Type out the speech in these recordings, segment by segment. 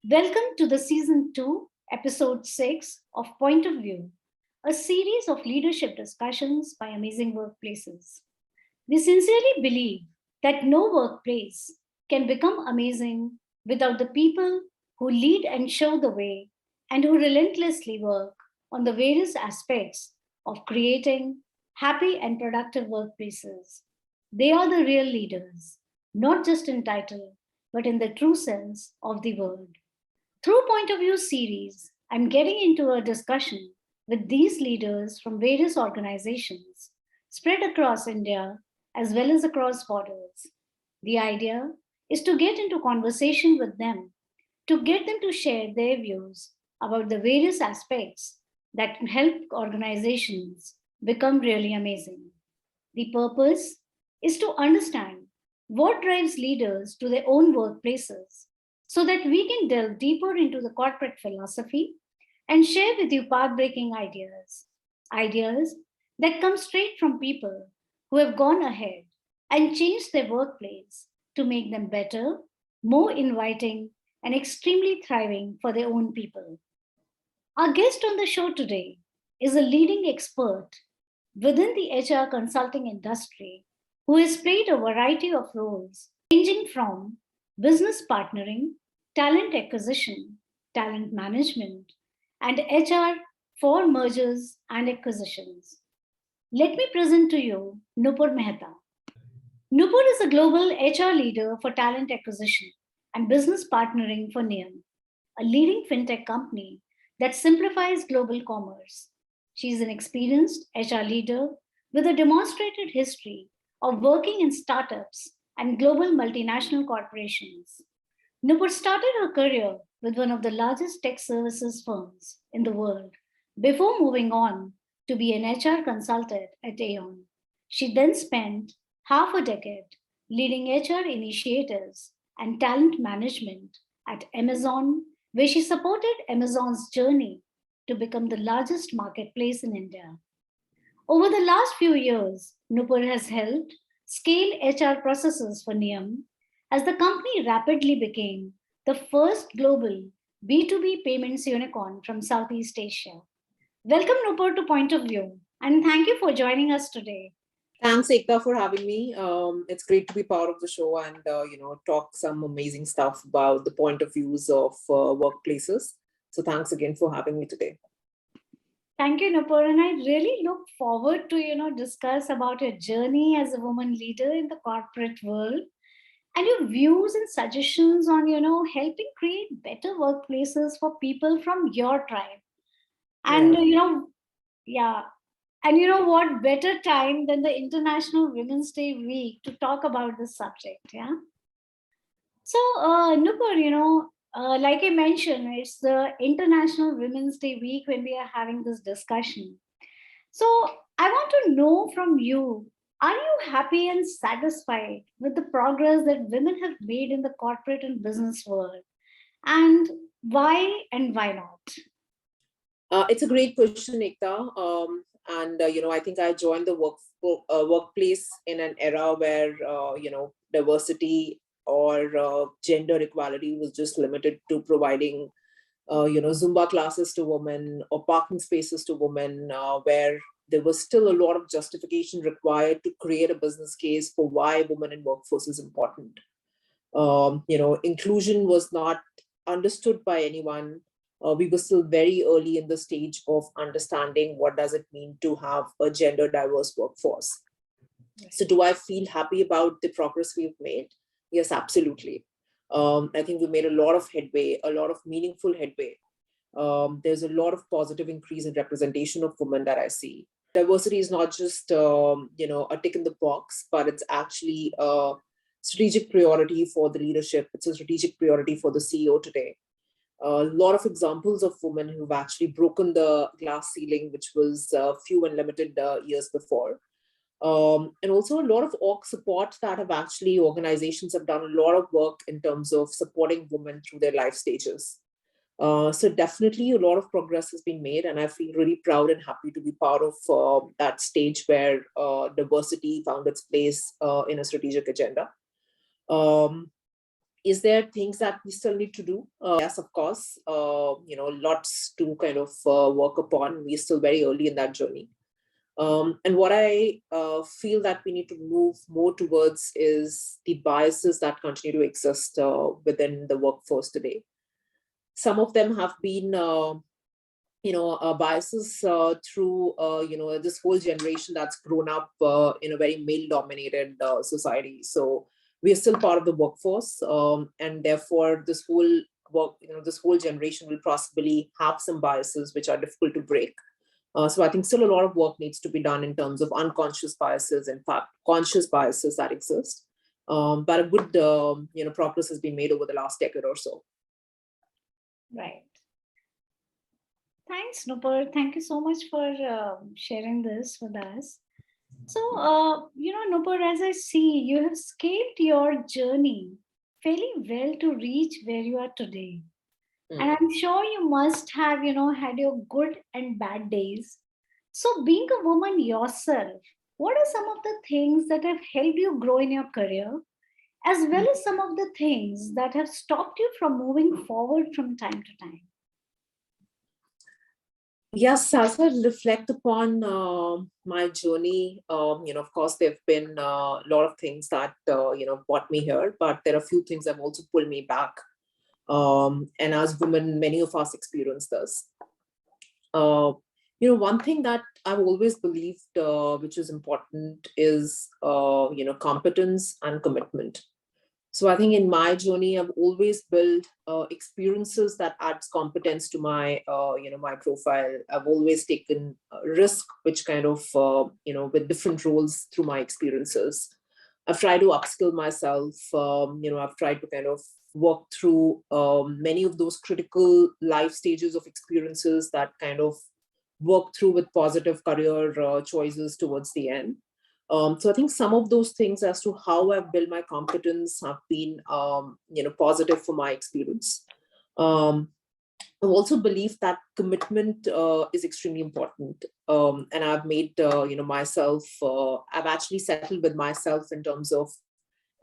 Welcome to the Season 2, Episode 6 of Point of View, a series of leadership discussions by amazing workplaces. We sincerely believe that no workplace can become amazing without the people who lead and show the way and who relentlessly work on the various aspects of creating happy and productive workplaces. They are the real leaders, not just in title, but in the true sense of the word. Through Point of View series, I'm getting into a discussion with these leaders from various organizations spread across India as well as across borders. The idea is to get into conversation with them, to get them to share their views about the various aspects that can help organizations become really amazing. The purpose is to understand what drives leaders to their own workplaces so that we can delve deeper into the corporate philosophy and share with you path breaking ideas. Ideas that come straight from people who have gone ahead and changed their workplace to make them better, more inviting, and extremely thriving for their own people. Our guest on the show today is a leading expert within the HR consulting industry who has played a variety of roles ranging from business partnering, talent acquisition, talent management, and HR for mergers and acquisitions. Let me present to you Nupur Mehta. Nupur is a global HR leader for talent acquisition and business partnering for Nium, a leading fintech company that simplifies global commerce. She is an experienced HR leader with a demonstrated history of working in startups and global multinational corporations. Nupur started her career with one of the largest tech services firms in the world before moving on to be an HR consultant at Aon. She then spent half a decade leading HR initiatives and talent management at Amazon, where she supported Amazon's journey to become the largest marketplace in India. Over the last few years, Nupur has helped scale HR processes for Nium as the company rapidly became the first global B2B payments unicorn from Southeast Asia. Welcome, Nupur, to Point of View, and thank you for joining us today. Thanks, Ekta, for having me. It's great to be part of the show and talk some amazing stuff about the point of views of workplaces. So thanks again for having me today. Thank you, Nupur, and I really look forward to discuss about your journey as a woman leader in the corporate world and your views and suggestions on helping create better workplaces for people from your tribe. And Yeah. yeah, and you know what better time than the International Women's Day week to talk about this subject? Yeah. So, Nupur, like I mentioned, it's the International Women's Day week when we are having this discussion. So, I want to know from you, are you happy and satisfied with the progress that women have made in the corporate and business world? And why not? It's a great question, Ekta. I think I joined the workplace in an era where, diversity or gender equality was just limited to providing Zumba classes to women or parking spaces to women, where there was still a lot of justification required to create a business case for why women in workforce is important. Inclusion was not understood by anyone. We were still very early in the stage of understanding what does it mean to have a gender diverse workforce. So do I feel happy about the progress we've made? Yes, absolutely. I think we made a lot of headway, a lot of meaningful headway. There's a lot of positive increase in representation of women that I see. Diversity is not just a tick in the box, but it's actually a strategic priority for the leadership. It's a strategic priority for the CEO today. A lot of examples of women who've actually broken the glass ceiling, which was few and limited years before. And also a lot of org support that have actually, organizations have done a lot of work in terms of supporting women through their life stages. So definitely a lot of progress has been made, and I feel really proud and happy to be part of that stage where diversity found its place in a strategic agenda. Is there things that we still need to do? Yes, of course. Lots to kind of work upon. We're still very early in that journey. And what I feel that we need to move more towards is the biases that continue to exist within the workforce today. Some of them have been, biases through, this whole generation that's grown up in a very male-dominated society. So we are still part of the workforce, and therefore this whole generation will possibly have some biases which are difficult to break. So I think still a lot of work needs to be done in terms of unconscious biases, in fact, conscious biases that exist. But a good, progress has been made over the last decade or so. Right. Thanks, Nupur. Thank you so much for sharing this with us. So, Nupur, as I see, you have scaled your journey fairly well to reach where you are today. And I'm sure you must have, had your good and bad days. So, being a woman yourself, what are some of the things that have helped you grow in your career, as well as some of the things that have stopped you from moving forward from time to time? Yes, as I reflect upon my journey, of course, there have been a lot of things that, brought me here, but there are a few things that have also pulled me back. And as women, many of us experience this. One thing that I've always believed, which is important, is, competence and commitment. So I think in my journey, I've always built experiences that adds competence to my, my profile. I've always taken risk, which kind of, with different roles through my experiences. I've tried to upskill myself. I've tried to kind of work through many of those critical life stages of experiences that kind of work through with positive career choices towards the end. So I think some of those things as to how I've built my competence have been, positive for my experience. I also believe that commitment is extremely important. And I've made, myself, I've actually settled with myself in terms of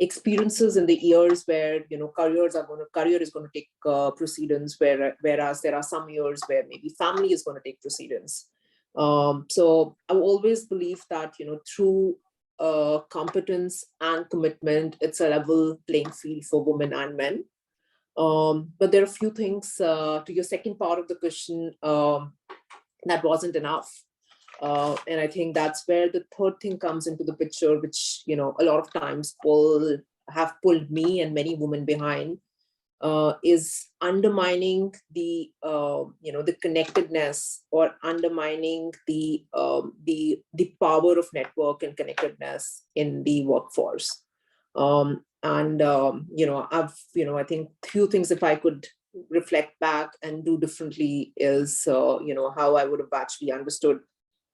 experiences in the years where, career is going to take precedence, whereas there are some years where maybe family is going to take precedence. So I always believe that, through competence and commitment, it's a level playing field for women and men. But there are a few things to your second part of the question that wasn't enough. And I think that's where the third thing comes into the picture, which, a lot of times have pulled me and many women behind, is undermining the the connectedness, or undermining the power of network and connectedness in the workforce. I think few things, if I could reflect back and do differently, is how I would have actually understood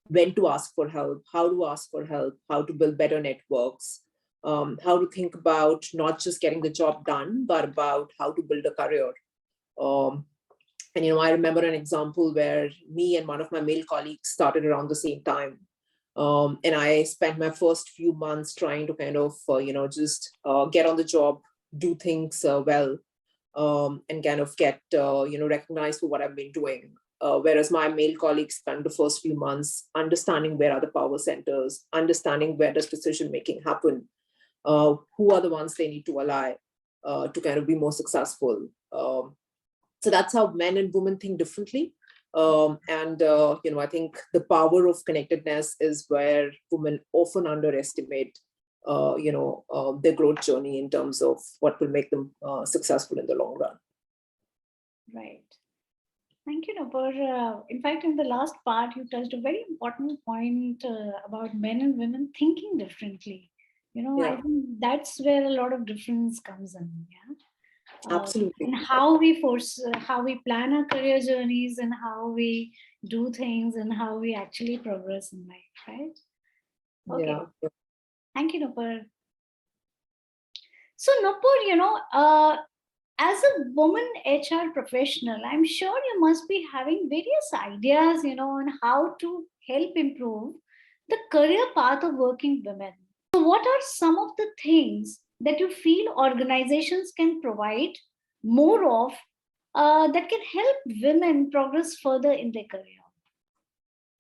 when to ask for help, how to ask for help, how to build better networks, how to think about not just getting the job done, but about how to build a career. I remember an example where me and one of my male colleagues started around the same time. And I spent my first few months trying to kind of, just get on the job, do things well, and kind of get, recognized for what I've been doing. Whereas my male colleagues spent the first few months understanding where are the power centers, understanding where does decision making happen, who are the ones they need to ally to kind of be more successful. So that's how men and women think differently. I think the power of connectedness is where women often underestimate, their growth journey in terms of what will make them successful in the long run. Right. Thank you, Nupur. In fact, in the last part, you touched a very important point about men and women thinking differently. I think that's where a lot of difference comes in. Yeah. Absolutely. And how we plan our career journeys, and how we do things, and how we actually progress in life, right? Okay. Yeah. Thank you, Nupur. So, Nupur, as a woman HR professional, I'm sure you must be having various ideas, on how to help improve the career path of working women. So, what are some of the things that you feel organizations can provide more of, that can help women progress further in their career?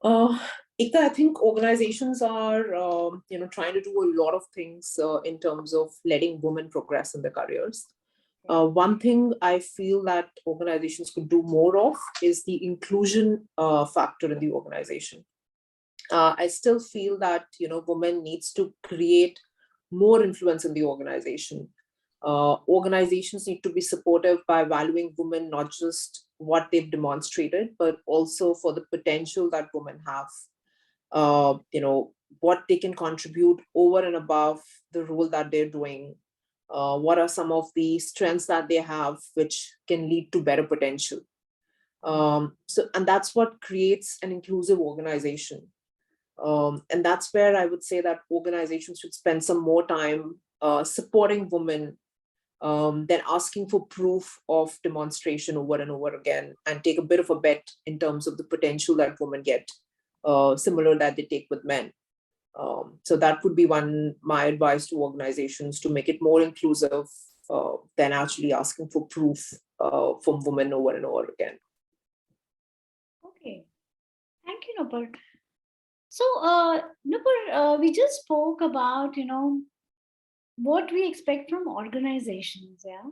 Uh, Ika, I think organizations are, trying to do a lot of things in terms of letting women progress in their careers. One thing I feel that organizations could do more of is the inclusion factor in the organization. I still feel that women needs to create more influence in the organization. Organizations need to be supportive by valuing women, not just what they've demonstrated, but also for the potential that women have. What they can contribute over and above the role that they're doing. What are some of the strengths that they have, which can lead to better potential. And that's what creates an inclusive organization. And that's where I would say that organizations should spend some more time supporting women than asking for proof of demonstration over and over again, and take a bit of a bet in terms of the potential that women get, similar that they take with men. So that would be my advice to organizations, to make it more inclusive than actually asking for proof from women over and over again. Okay, thank you, Nupur. So, Nupur, we just spoke about, what we expect from organizations. Yeah.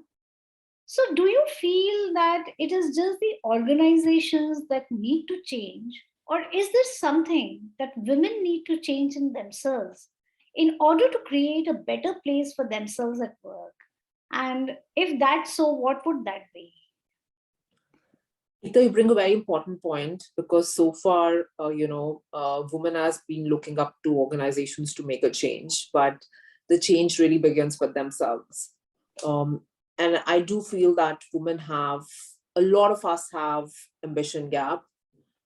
So, do you feel that it is just the organizations that need to change, or is there something that women need to change in themselves in order to create a better place for themselves at work? And if that's so, what would that be? Ita, you bring a very important point, because so far, women has been looking up to organizations to make a change, but the change really begins with themselves. And I do feel that a lot of us have ambition gap,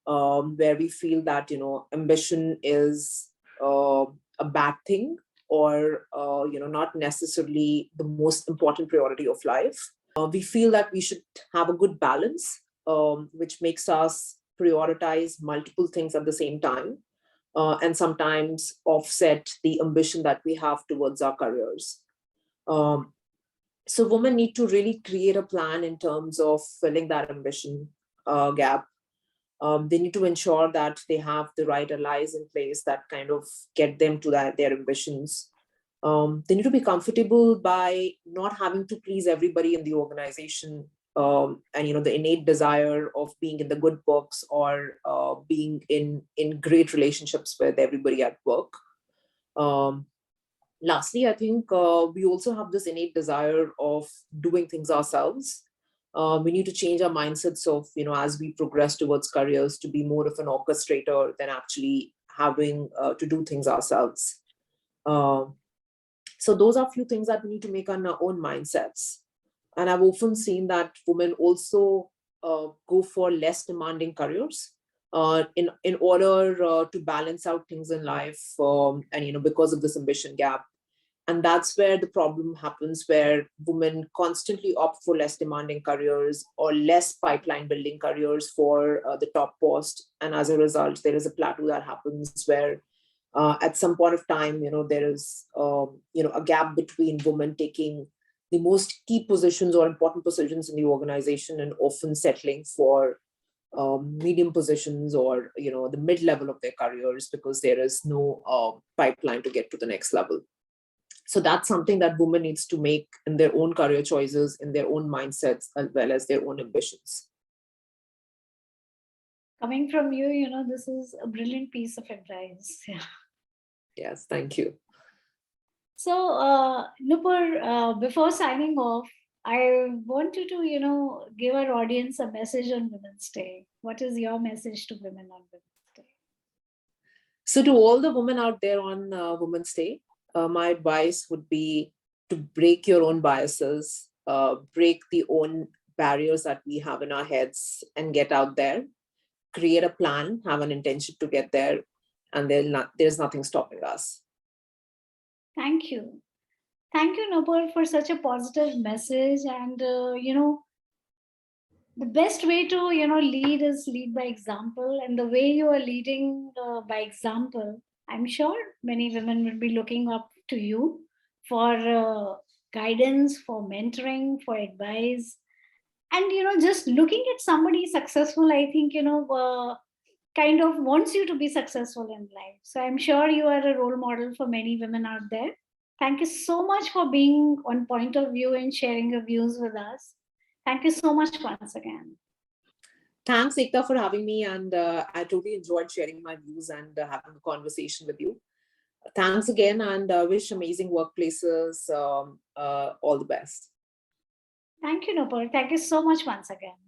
where we feel that, ambition is a bad thing, or, not necessarily the most important priority of life. We feel that we should have a good balance, which makes us prioritize multiple things at the same time, and sometimes offset the ambition that we have towards our careers. Um, so women need to really create a plan in terms of filling that ambition gap. They need to ensure that they have the right allies in place that kind of get them to their ambitions. They need to be comfortable by not having to please everybody in the organization, and the innate desire of being in the good books, or being in great relationships with everybody at work. Um, Lastly, I think we also have this innate desire of doing things ourselves. We need to change our mindsets of, as we progress towards careers, to be more of an orchestrator than actually having to do things ourselves. So those are a few things that we need to make on our own mindsets. And I've often seen that women also go for less demanding careers in order to balance out things in life, and because of this ambition gap. And that's where the problem happens, where women constantly opt for less demanding careers or less pipeline building careers for the top post. And as a result, there is a plateau that happens where at some point of time, there is, a gap between women taking the most key positions or important positions in the organization, and often settling for medium positions, or, the mid level of their careers, because there is no pipeline to get to the next level. So that's something that women needs to make in their own career choices, in their own mindsets, as well as their own ambitions. Coming from you, this is a brilliant piece of advice. Yeah. Yes, thank you. So, Nupur, before signing off, I want you to, give our audience a message on Women's Day. What is your message to women on Women's Day? So to all the women out there on Women's Day, my advice would be to break your own biases, break the own barriers that we have in our heads, and get out there, create a plan, have an intention to get there, and there's nothing stopping us. Thank you. Thank you, Nupur, for such a positive message. And, the best way to, lead is lead by example. And the way you are leading by example, I'm sure many women will be looking up to you for guidance, for mentoring, for advice. And, just looking at somebody successful, I think, kind of wants you to be successful in life. So I'm sure you are a role model for many women out there. Thank you so much for being on Point of View and sharing your views with us. Thank you so much once again. Thanks, Ekta, for having me. And I totally enjoyed sharing my views and having a conversation with you. Thanks again, and wish amazing workplaces all the best. Thank you, Nupur. Thank you so much once again.